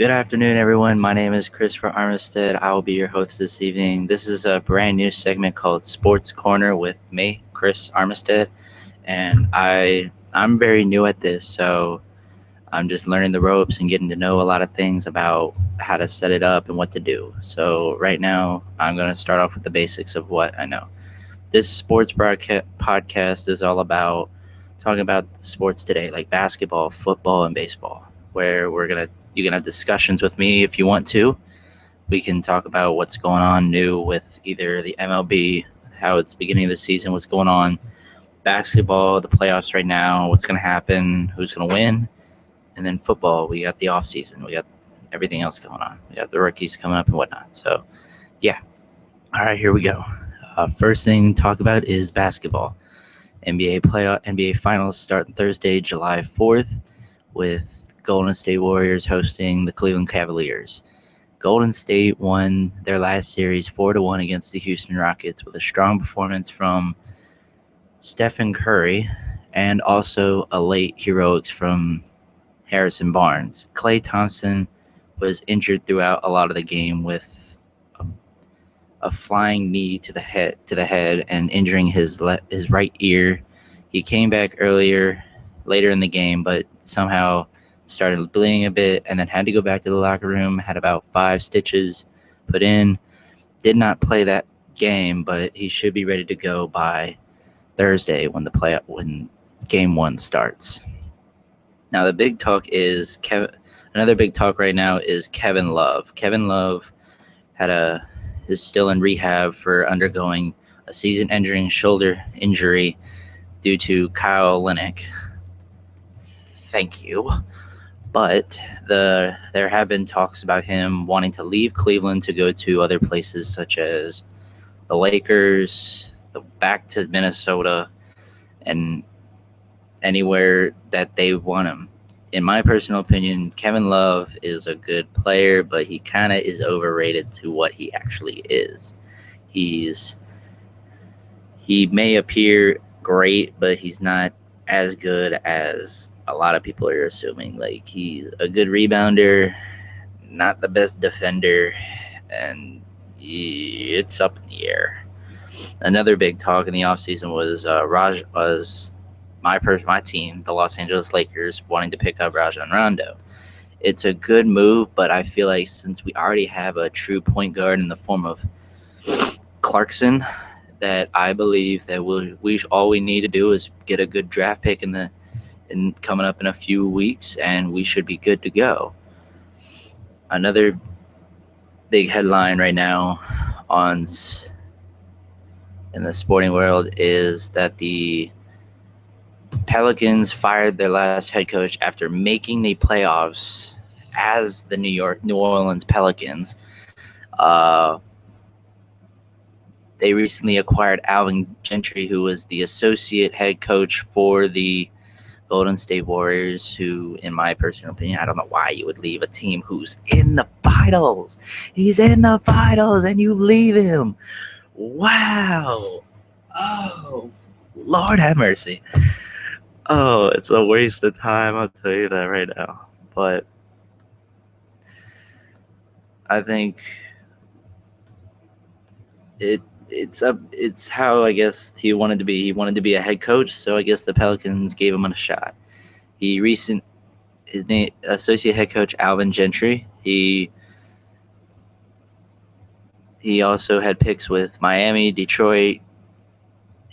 Good afternoon, everyone. My name is Christopher Armistead. I will be your host this evening. This is a brand new segment called Sports Corner with me, Chris Armistead, and I'm very new at this, so I'm just learning the ropes and getting to know a lot of things about how to set it up and what to do. So right now, I'm going to start off with the basics of what I know. This sports podcast is all about talking about sports today, like basketball, football, and baseball, where you can have discussions with me if you want to. We can talk about what's going on new with either the MLB, how it's beginning of the season, what's going on, basketball, the playoffs right now, what's going to happen, who's going to win, and then football. We got the off season, we got everything else going on. We got the rookies coming up and whatnot. So, yeah. All right, here we go. First thing to talk about is basketball. NBA Finals start Thursday, July 4th, with Golden State Warriors hosting the Cleveland Cavaliers. Golden State won their last series 4-1 against the Houston Rockets with a strong performance from Stephen Curry and also a late heroics from Harrison Barnes. Klay Thompson was injured throughout a lot of the game with a flying knee to the head and injuring his right ear. He came back later in the game, but somehow started bleeding a bit and then had to go back to the locker room, had about 5 stitches put in. Did not play that game, but he should be ready to go by Thursday when when game 1 starts. Now the big talk is another big talk right now is Kevin Love. Kevin Love is still in rehab for undergoing a season-ending shoulder injury due to Kyle Linick. Thank you. But there have been talks about him wanting to leave Cleveland to go to other places such as the Lakers, back to Minnesota, and anywhere that they want him. In my personal opinion, Kevin Love is a good player, but he kind of is overrated to what he actually is. He may appear great, but he's not as good as a lot of people are assuming. Like, he's a good rebounder, not the best defender, and it's up in the air. Another big talk in the offseason was my team, the Los Angeles Lakers, wanting to pick up Rajon Rondo. It's a good move, but I feel like since we already have a true point guard in the form of Clarkson, that I believe that all we need to do is get a good draft pick in coming up in a few weeks, and we should be good to go. Another big headline right now in the sporting world is that the Pelicans fired their last head coach after making the playoffs as the New Orleans Pelicans. They recently acquired Alvin Gentry, who was the associate head coach for the Golden State Warriors, who, in my personal opinion, I don't know why you would leave a team who's in the finals. He's in the finals, and you leave him. Wow. Oh, Lord have mercy. Oh, it's a waste of time, I'll tell you that right now. But I think it's how I guess he wanted to be. He wanted to be a head coach, so I guess the Pelicans gave him a shot. His name, associate head coach Alvin Gentry. He also had picks with Miami, Detroit,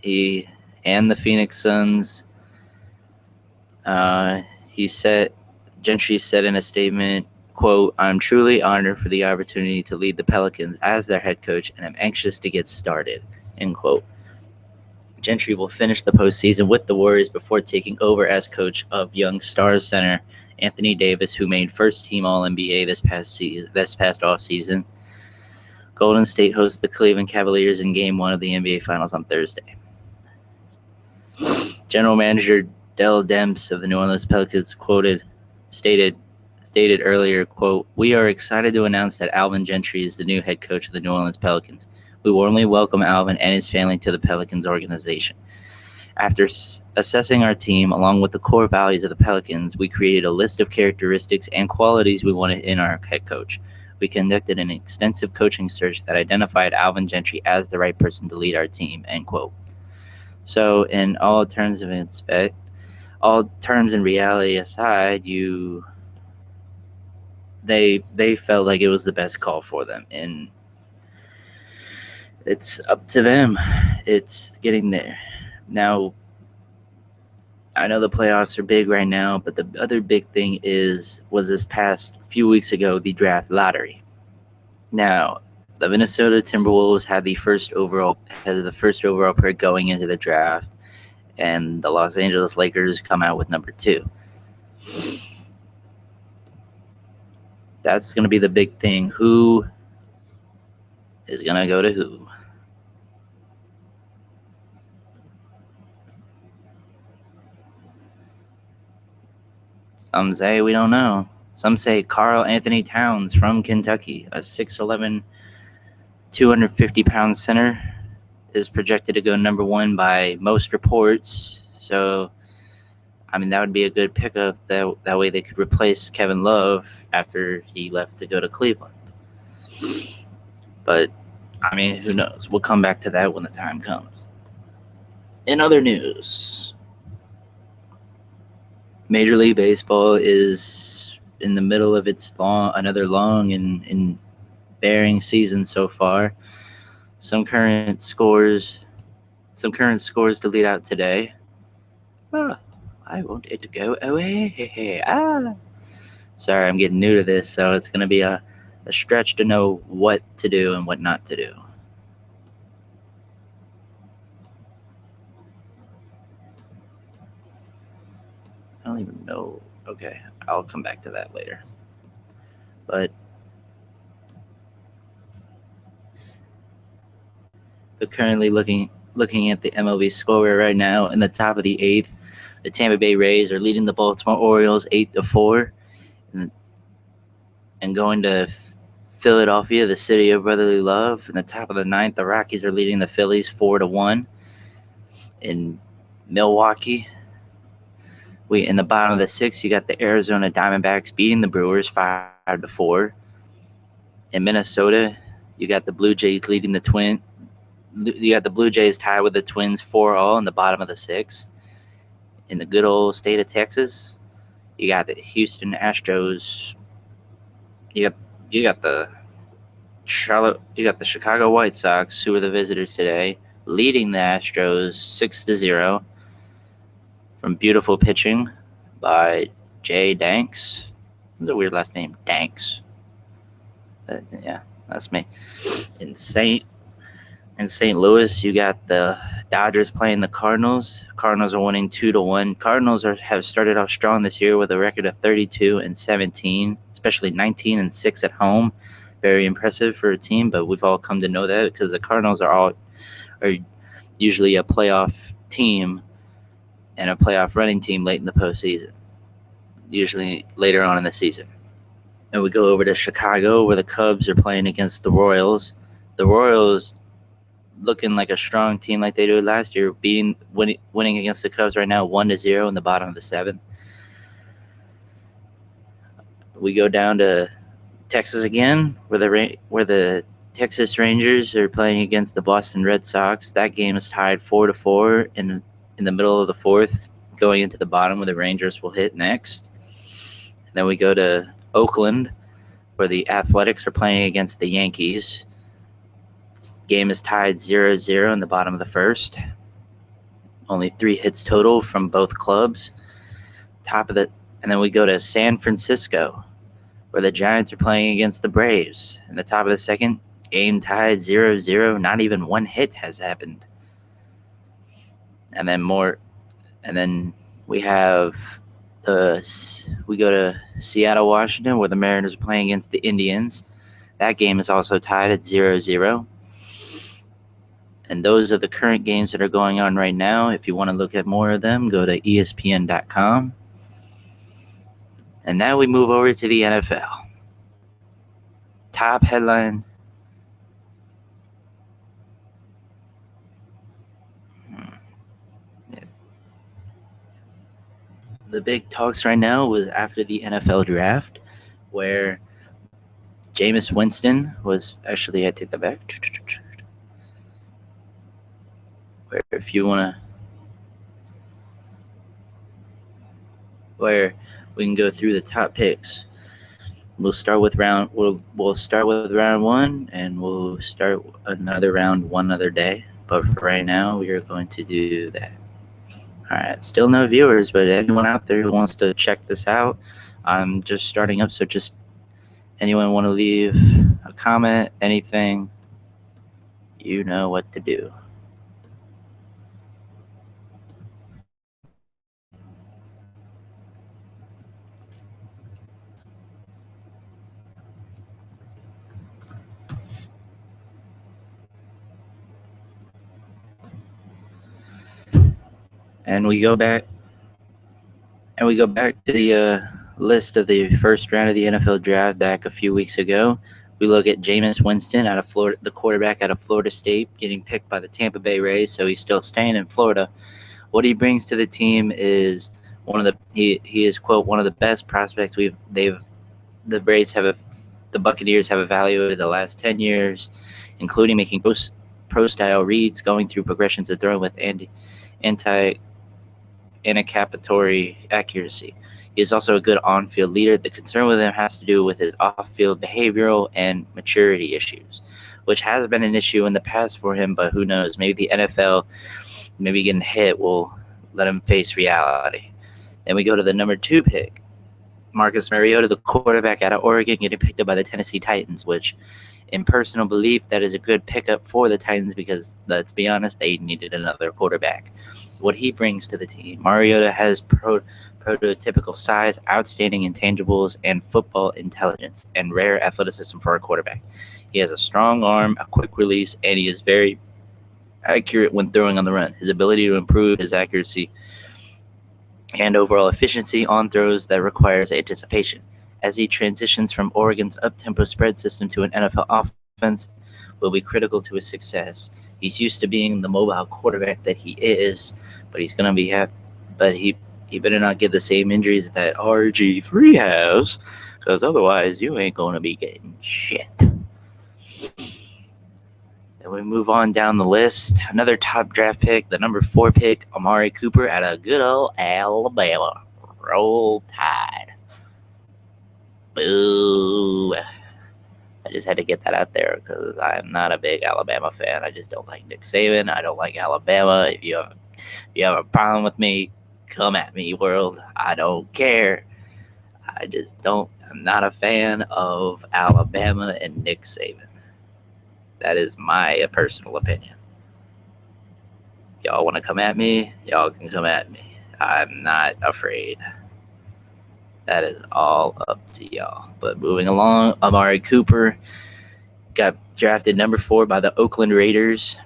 and the Phoenix Suns. Gentry said in a statement, quote, "I'm truly honored for the opportunity to lead the Pelicans as their head coach, and I'm anxious to get started," end quote. Gentry will finish the postseason with the Warriors before taking over as coach of young Stars center Anthony Davis, who made first-team All-NBA this past offseason. Golden State hosts the Cleveland Cavaliers in Game 1 of the NBA Finals on Thursday. General Manager Dell Demps of the New Orleans Pelicans stated earlier, quote, "We are excited to announce that Alvin Gentry is the new head coach of the New Orleans Pelicans. We warmly welcome Alvin and his family to the Pelicans organization. After assessing our team along with the core values of the Pelicans, we created a list of characteristics and qualities we wanted in our head coach. We conducted an extensive coaching search that identified Alvin Gentry as the right person to lead our team, end quote. So, in all terms and reality aside, they felt like it was the best call for them, and it's up to them. It's getting there. Now, I know the playoffs are big right now, but the other big thing was this past few weeks ago, the draft lottery. Now, the Minnesota Timberwolves had the first overall pick going into the draft, and the Los Angeles Lakers come out with number 2. That's going to be the big thing. Who is going to go to who? Some say we don't know. Some say Karl Anthony Towns from Kentucky, a 6'11", 250-pound center, is projected to go number 1 by most reports. So, I mean, that would be a good pickup. That way they could replace Kevin Love after he left to go to Cleveland. But, I mean, who knows? We'll come back to that when the time comes. In other news, Major League Baseball is in the middle of its another long and bearing season so far. Some current scores to lead out today. I want it to go away. Sorry, I'm getting new to this, so it's going to be a stretch to know what to do and what not to do. I don't even know. Okay, I'll come back to that later. But currently looking at the MLB score right now, in the top of the 8th, the Tampa Bay Rays are leading the Baltimore Orioles 8-4, and going to Philadelphia, the city of brotherly love. In the top of the 9th, the Rockies are leading the Phillies 4-1. In Milwaukee, in the bottom of the 6th, you got the Arizona Diamondbacks beating the Brewers 5-4. In Minnesota, you got the Blue Jays leading the Twins. You got the Blue Jays tied with the Twins 4-all in the bottom of the 6th. In the good old state of Texas, you got the Houston Astros. You got the Chicago White Sox, who are the visitors today, leading the Astros 6-0 from beautiful pitching by Jay Danks. That's a weird last name, Danks. But yeah, that's me. In St. Louis, you got the Dodgers playing the Cardinals. Cardinals are winning 2-1. Cardinals have started off strong this year with a record of 32-17, especially 19-6 at home. Very impressive for a team, but we've all come to know that because the Cardinals are usually a playoff team and a playoff running team late in the postseason, usually later on in the season. And we go over to Chicago, where the Cubs are playing against the Royals. The Royals looking like a strong team like they did last year, winning against the Cubs right now 1-0 in the bottom of the 7th. We go down to Texas again, where the Texas Rangers are playing against the Boston Red Sox. That game is tied 4-4 in the middle of the 4th, going into the bottom, where the Rangers will hit next. And then we go to Oakland, where the Athletics are playing against the Yankees. This game is tied 0-0 in the bottom of the 1st. Only 3 hits total from both clubs. And then we go to San Francisco, where the Giants are playing against the Braves. In the top of the 2nd, game tied 0-0. Not even 1 hit has happened. And then we go to Seattle, Washington, where the Mariners are playing against the Indians. That game is also tied at 0-0. And those are the current games that are going on right now. If you want to look at more of them, go to ESPN.com. And now we move over to the NFL. Top headlines. the big talks right now was after the NFL draft, where Jameis Winston was actually, I take that back. Where if you want to, where we can go through the top picks. We'll start with round one, and we'll start another round one other day. But for right now, we are going to do that. All right, still no viewers, but anyone out there who wants to check this out, I'm just starting up, so just anyone want to leave a comment, anything, you know what to do. And we go back to the list of the first round of the NFL draft back a few weeks ago. We look at Jameis Winston out of Florida, the quarterback out of Florida State, getting picked by the Tampa Bay Rays, so he's still staying in Florida. What he brings to the team is he is, quote, one of the best prospects the Buccaneers have evaluated the last 10 years, including making pro style reads, going through progressions of throwing with anticipatory accuracy. He is also a good on-field leader. The concern with him has to do with his off-field behavioral and maturity issues, which has been an issue in the past for him, but who knows? Maybe the NFL, maybe getting hit will let him face reality. Then we go to the number 2 pick, Marcus Mariota, the quarterback out of Oregon, getting picked up by the Tennessee Titans, which, in personal belief, that is a good pickup for the Titans because, let's be honest, they needed another quarterback. What he brings to the team, Mariota has prototypical size, outstanding intangibles, and football intelligence, and rare athleticism for a quarterback. He has a strong arm, a quick release, and he is very accurate when throwing on the run. His ability to improve his accuracy and overall efficiency on throws that requires anticipation. As he transitions from Oregon's up-tempo spread system to an NFL offense, will be critical to his success. He's used to being the mobile quarterback that he is, but he's gonna be but he better not get the same injuries that RG3 has, because otherwise you ain't gonna be getting shit. Then we move on down the list. Another top draft pick, the number 4 pick, Amari Cooper out of good old Alabama. Roll Tide. Boo. I just had to get that out there because I'm not a big Alabama fan. I just don't like Nick Saban. I don't like Alabama. If you have a problem with me, come at me, world. I don't care. I'm not a fan of Alabama and Nick Saban. That is my personal opinion. Y'all want to come at me? Y'all can come at me. I'm not afraid. That is all up to y'all. But moving along, Amari Cooper got drafted number 4 by the Oakland Raiders.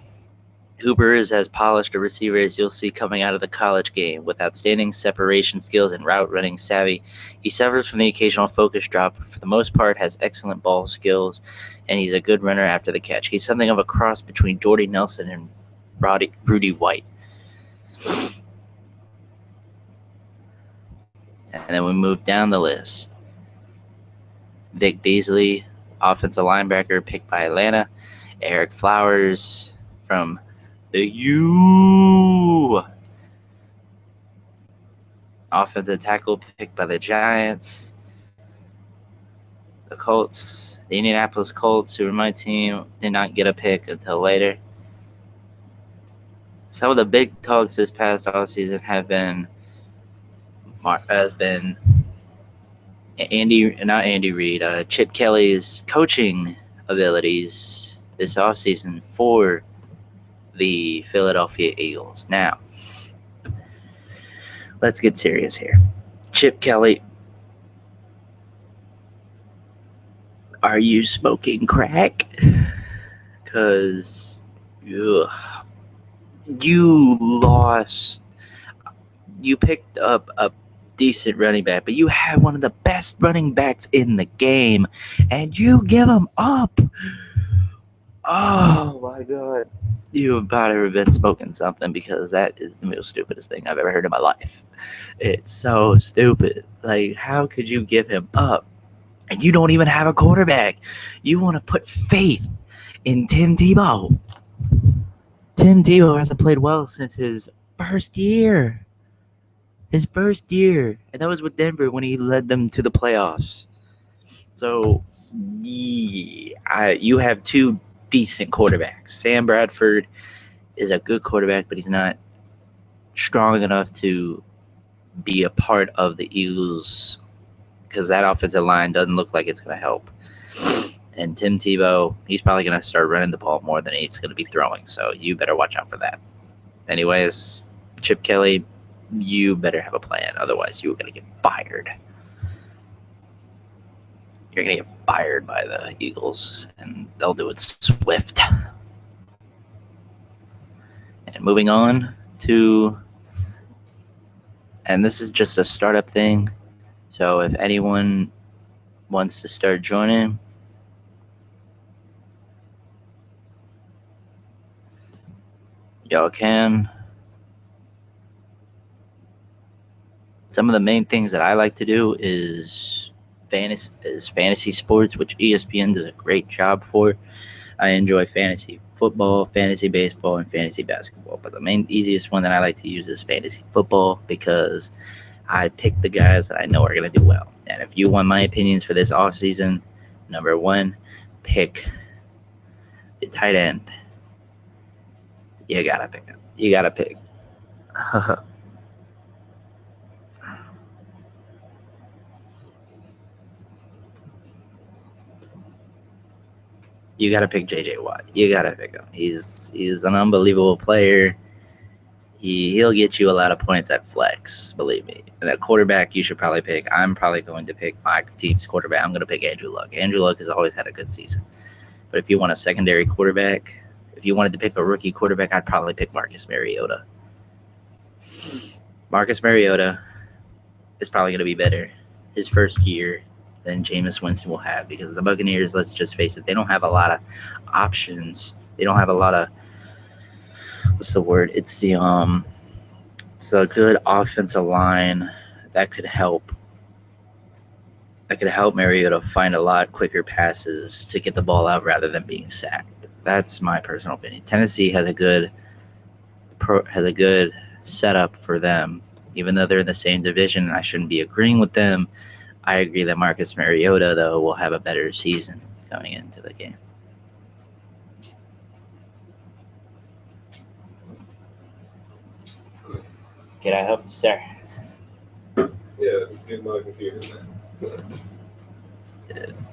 Cooper is as polished a receiver as you'll see coming out of the college game, with outstanding separation skills and route running savvy. He suffers from the occasional focus drop, but for the most part has excellent ball skills, and he's a good runner after the catch. He's something of a cross between Jordy Nelson and Rudy White. And then we move down the list. Vic Beasley, offensive linebacker picked by Atlanta. Eric Flowers from the U. Offensive tackle picked by the Giants. The Indianapolis Colts, who were my team, did not get a pick until later. Some of the big talks this past offseason has been Andy Reid, Chip Kelly's coaching abilities this offseason for the Philadelphia Eagles. Now, let's get serious here. Chip Kelly, are you smoking crack? Because you picked up a decent running back, but you have one of the best running backs in the game, and you give him up. Oh my God. You about ever been smoking something, because that is the most stupidest thing I've ever heard in my life. It's so stupid. Like, how could you give him up? And you don't even have a quarterback. You want to put faith in Tim Tebow. Tim Tebow hasn't played well since his first year. His first year. And that was with Denver when he led them to the playoffs. So, yeah, you have two decent quarterbacks. Sam Bradford is a good quarterback, but he's not strong enough to be a part of the Eagles, because that offensive line doesn't look like it's going to help. And Tim Tebow, he's probably going to start running the ball more than he's going to be throwing. So you better watch out for that. Anyways, Chip Kelly, you better have a plan. Otherwise, you're going to get fired. You're going to get fired by the Eagles, and they'll do it swift. And moving on to, and this is just a startup thing. So if anyone wants to start joining, y'all can. Some of the main things that I like to do is fantasy sports, which ESPN does a great job for. I enjoy fantasy football, fantasy baseball, and fantasy basketball. But the main easiest one that I like to use is fantasy football, because I pick the guys that I know are going to do well. And if you want my opinions for this offseason, number one, pick the tight end. You got to pick him. You got to pick. You got to pick J.J. Watt. You got to pick him. He's an unbelievable player. He'll get you a lot of points at flex, believe me. And at quarterback, you should probably pick. I'm probably going to pick my team's quarterback. I'm going to pick Andrew Luck. Andrew Luck has always had a good season. But if you want a secondary quarterback, if you wanted to pick a rookie quarterback, I'd probably pick Marcus Mariota. Marcus Mariota is probably going to be better his first year than Jameis Winston will have, because the Buccaneers, let's just face it, they don't have a lot of options. They don't have a lot of, what's the word? It's a good offensive line that could help. That could help Mariota find a lot quicker passes to get the ball out rather than being sacked. That's my personal opinion. Tennessee has a good setup for them, even though they're in the same division. And I shouldn't be agreeing with them. I agree that Marcus Mariota, though, will have a better season going into the game. Can I help you, sir? Yeah, just get my computer, man.